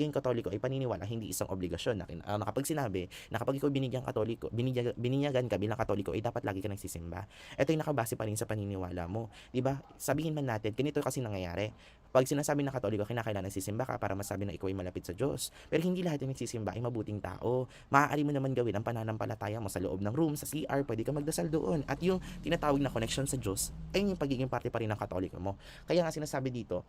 pagiging Katoliko ay paniniwala, hindi isang obligasyon na kapag sinabi na kapag ikaw bininyagan ka bilang Katoliko ay dapat lagi ka nagsisimba. Ito yung nakabase pa rin sa paniniwala mo, 'di ba? Sabihin man natin, ganito kasi nangyayari. Pag sinasabi ng Katoliko, kinakailangan nagsisimba ka para masabi na ikaw ay malapit sa Diyos. Pero hindi lahat ng nagsisimba ay mabuting tao. Maaari mo naman gawin ang pananampalataya mo sa loob ng room, sa CR, pwede ka magdasal doon. At yung tinatawag na connection sa Diyos, ay yung pagiging parte pa rin ng Katoliko mo. Kaya nga sinasabi dito,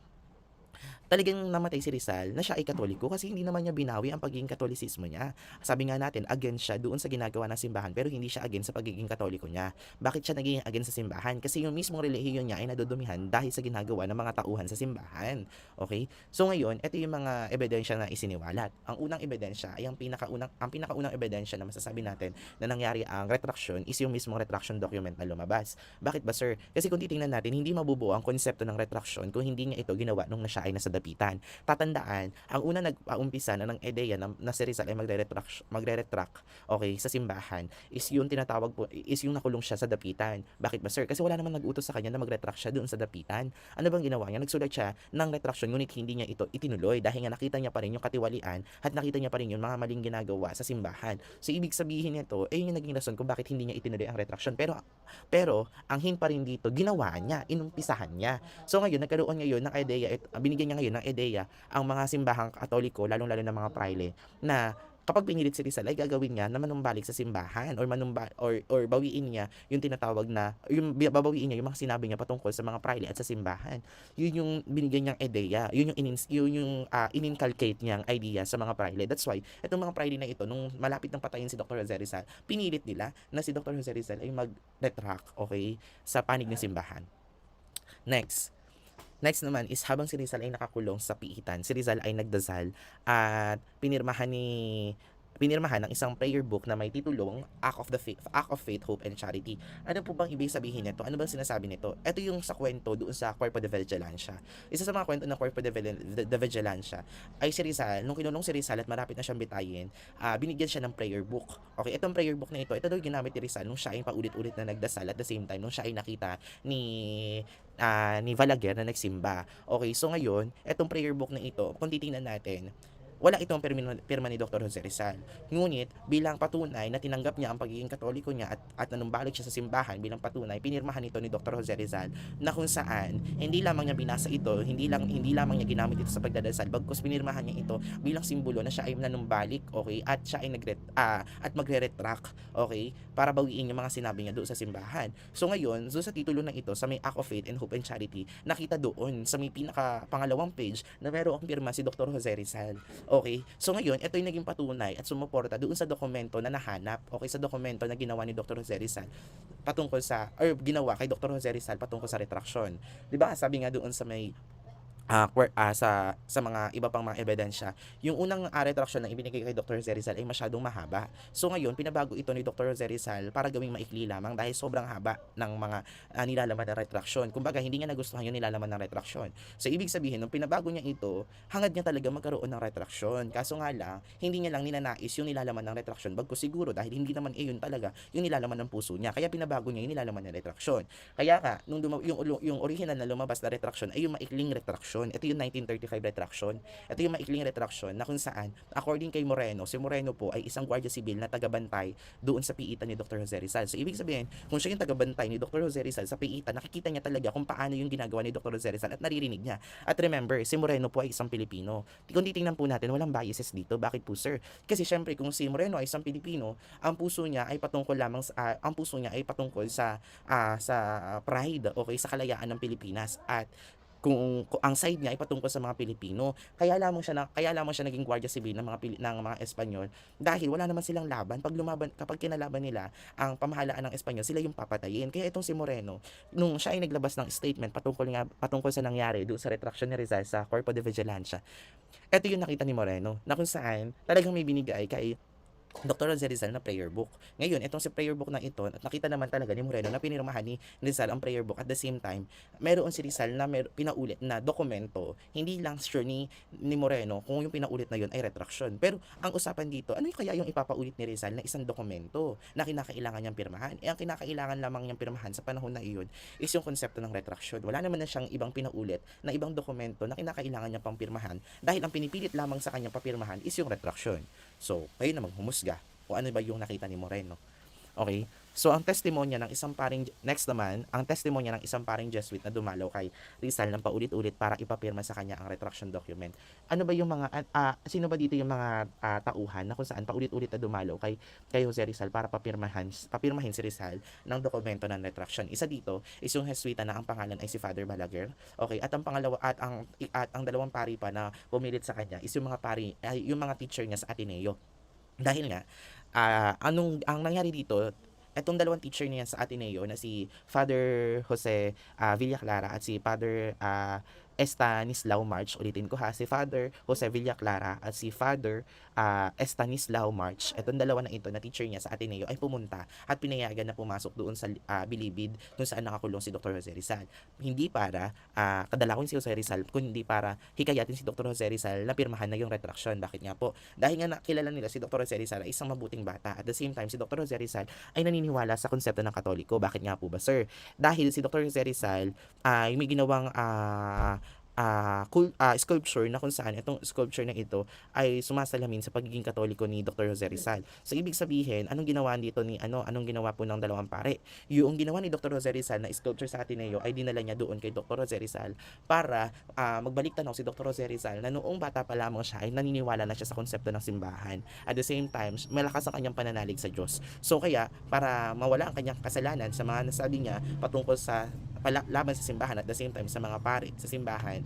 talagang namatay si Rizal na siya ay Katoliko kasi hindi naman niya binawi ang pagiging Katolisismo niya. Sabi nga natin, against siya doon sa ginagawa ng simbahan pero hindi siya against sa pagiging Katoliko niya. Bakit siya naging against sa simbahan? Kasi yung mismong relihiyon niya ay nadudumihan dahil sa ginagawa ng mga tauhan sa simbahan. Okay? So ngayon, ito yung mga ebidensya na isiniwalat. Ang unang ebidensya ay ang pinakaunang ebidensya na masasabi natin na nangyari ang retraction is yung mismong retraction document na lumabas. Bakit ba, sir? Kasi kung titingnan natin, hindi mabubuo ang konsepto ng retraction kung hindi niya ito ginawa nung siya ay nasa dapitan. Tatandaan, ang una nag-aumpisa na ng ideya na si Rizal ay magre-retract, okay, sa simbahan is yung tinatawag po, is yung nakulong siya sa dapitan. Bakit ba, sir? Kasi wala namang nag-utos sa kanya na mag-retract siya doon sa dapitan. Ano bang ginawa niya? Nagsulat siya ng retraction ngunit hindi niya ito itinuloy dahil nga nakita niya pa rin yung katiwalian at nakita niya pa rin yung mga maling ginagawa sa simbahan. So ibig sabihin nito ay yung naging rason kung bakit hindi niya itinuloy ang retraction. Pero ang hin pa rin dito, ginawa niya, inumpisahan niya. So ngayon, nagkaroon ngayon ng ideya, binigyan niya ngayon ng ideya ang mga simbahang Katoliko, lalong-lalo ng mga praile, na kapag pinilit si Rizal ay gagawin niya na manumbalik sa simbahan or bawiin niya yung tinatawag na babawiin niya yung mga sinabi niya patungkol sa mga praile at sa simbahan. Yun yung binigyan niyang ideya, ininculcate niyang idea sa mga praile. That's why itong mga praile na ito nung malapit ng patayin si Dr. Jose Rizal, pinilit nila na si Dr. Jose Rizal ay mag-retract, okay, sa panig ng simbahan. Next naman is habang si Rizal ay nakakulong sa piitan, si Rizal ay nagdasal at pinirmahan ng isang prayer book na may titulong Act of Faith, Hope and Charity. Ano po bang ibig sabihin nito? Ano bang sinasabi nito? Ito yung sa kwento doon sa Cuerpo de Vigilancia. Isa sa mga kwento ng Cuerpo de Vigilancia ay si Rizal, nung kinulong si Rizal at marapit na siyang bitayin, binigyan siya ng prayer book. Okay, itong prayer book na ito daw ginamit ni Rizal nung siya ay paulit-ulit na nagdasal at the same time nung siya ay nakita ni Balaguer na nagsimba. Okay, so ngayon, etong prayer book na ito, kung titingnan natin, wala itong pirma ni Dr. Jose Rizal. Ngunit, bilang patunay na tinanggap niya ang pagiging Katoliko niya at nanumbalik siya sa simbahan bilang patunay, pinirmahan ito ni Dr. Jose Rizal na kung saan hindi lamang niya binasa ito, hindi lamang niya ginamit ito sa pagdadasal, bagkus pinirmahan niya ito bilang simbolo na siya ay nanumbalik, okay, at siya ay magre-retract, okay, para bawiin yung mga sinabi niya doon sa simbahan. So ngayon, doon sa titulo na ito, sa may Act of Faith and Hope and Charity, nakita doon sa may pinaka pangalawang page na merong pirma si Dr. Jose Rizal. Okay? So ngayon, ito yung naging patunay at sumuporta doon sa dokumento na nahanap, okay, sa dokumento na ginawa ni Dr. Jose Rizal patungkol sa, or ginawa kay Dr. Jose Rizal patungkol sa retraction. 'Di ba? Sabi nga doon sa may sa mga iba pang mga ebidensya, yung unang retraction na ibinigay kay Dr. Jose Rizal ay masyadong mahaba. So ngayon, pinabago ito ni Dr. Jose Rizal para gawing maikli lamang dahil sobrang haba ng mga nilalaman ng retraction. Kumbaga, hindi niya nagustuhan yung nilalaman ng retraction. So ibig sabihin, nung pinabago niya ito, hangad niya talaga magkaroon ng retraction. Kaso nga lang, hindi niya lang ninanais yung nilalaman ng retraction. Bagkus siguro dahil hindi naman yun talaga yung nilalaman ng puso niya. Kaya pinabago niya yung nilalaman ng retraction. Kaya nga, yung original na lumabas na retraction ay yung maikling retraction. Ito yung 1935 retraction. Ito yung maikling retraction na kung saan, according kay Moreno, si Moreno po ay isang gwardiya sibil na tagabantay doon sa piitan ni Dr. Jose Rizal. So, ibig sabihin, kung siya yung tagabantay ni Dr. Jose Rizal sa piitan, nakikita niya talaga kung paano yung ginagawa ni Dr. Jose Rizal at naririnig niya. At remember, si Moreno po ay isang Pilipino. Kung titingnan po natin, walang biases dito. Bakit po, sir? Kasi syempre, kung si Moreno ay isang Pilipino, ang puso niya ay patungkol sa pride, okay, sa kalayaan ng Pilipinas at kung ang side niya ay patungkol sa mga Pilipino. Kaya lamang siya naging gwardiya sibil ng mga Espanyol dahil wala naman silang laban kapag kinalaban nila ang pamahalaan ng Espanyol, sila yung papatayin. Kaya itong si Moreno, nung siya ay naglabas ng statement patungkol sa nangyari doon sa retraction ni Rizal sa Cuerpo de Vigilancia, ito yung nakita ni Moreno na kung saan talagang may binigay kay Dr. Jose Rizal na prayer book. Ngayon, itong si prayer book na ito, at nakita naman talaga ni Moreno na pinirmahan ni Rizal ang prayer book. At the same time, meron si Rizal na pinaulit na dokumento. Hindi lang sure ni Moreno kung yung pinaulit na yun ay retraction. Pero ang usapan dito, ano yung kaya yung ipapaulit ni Rizal na isang dokumento na kinakailangan niyang pirmahan? Ang kinakailangan lamang niyang pirmahan sa panahon na iyon is yung konsepto ng retraction. Wala naman na siyang ibang pinaulit na ibang dokumento na kinakailangan niya pang pirmahan dahil ang pinipilit lamang sa kanyang papirmahan is yung retraction. So, kayo na maghumusga kung ano ba yung nakita ni Moreno. Okay? So, ang testimonya ng isang paring, next naman, ang testimonya ng isang paring Jesuit na dumalaw kay Rizal ng paulit-ulit para ipapirma sa kanya ang retraction document. Ano ba yung mga, sino ba dito yung mga tauhan na kung saan paulit-ulit na dumalaw kay Jose Rizal para papirmahin si Rizal ng dokumento ng retraction? Isa dito is yung Jesuita na ang pangalan ay si Father Balaguer. Okay? At ang pangalawa, at ang dalawang pari pa na pumilit sa kanya is yung mga pari, yung mga teacher niya sa Ateneo. Dahil nga, ang nangyari dito, etong dalawang teacher niya sa Ateneo na si Father Jose Villaclara at si Father Estanislao March, ulitin ko ha, si Father Jose Villaclara at si Father Estanislao March, etong dalawa na ito na teacher niya sa Ateneo ay pumunta at pinayagan na pumasok doon sa Bilibid kung saan nakakulong si Dr. Jose Rizal. Hindi para kadalawin si Jose Rizal, kundi para hikayatin si Dr. Jose Rizal na pirmahan na yung retraction. Bakit nga po? Dahil nga nakilala nila si Dr. Jose Rizal ay isang mabuting bata. At the same time, si Dr. Jose Rizal ay naniniwala sa konsepto ng Katoliko. Bakit nga po ba, sir? Dahil si Dr. Jose Rizal ay may ginawang sculpture na kung saan itong sculpture na ito ay sumasalamin sa pagiging Katoliko ni Dr. Jose Rizal. So ibig sabihin, anong ginawa dito anong ginawa po ng dalawang pare? Yung ginawa ni Dr. Jose Rizal na sculpture sa Ateneo ay dinala niya doon kay Dr. Jose Rizal para magbalik tanaw si Dr. Jose Rizal na noong bata pa lamang siya ay naniniwala na siya sa konsepto ng simbahan. At the same time, malakas ang kanyang pananalig sa Diyos. So kaya, para mawala ang kanyang kasalanan sa mga nasabi niya patungkol sa laban sa simbahan at the same time sa mga pare sa simbahan,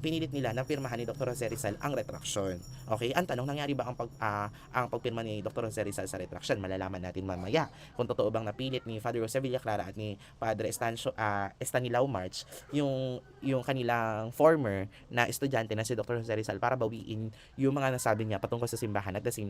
pinilit nila na pirmahan ni Dr. Jose Rizal ang retraction. Okay? Ang tanong, nangyari ba ang pagpirma ni Dr. Jose Rizal sa retraction? Malalaman natin mamaya kung totoo bang napilit ni Father Jose Villaclara at ni Padre Estanislao March yung kanilang former na estudyante na si Dr. Jose Rizal para bawiin yung mga nasabi niya patungkol sa simbahan at the same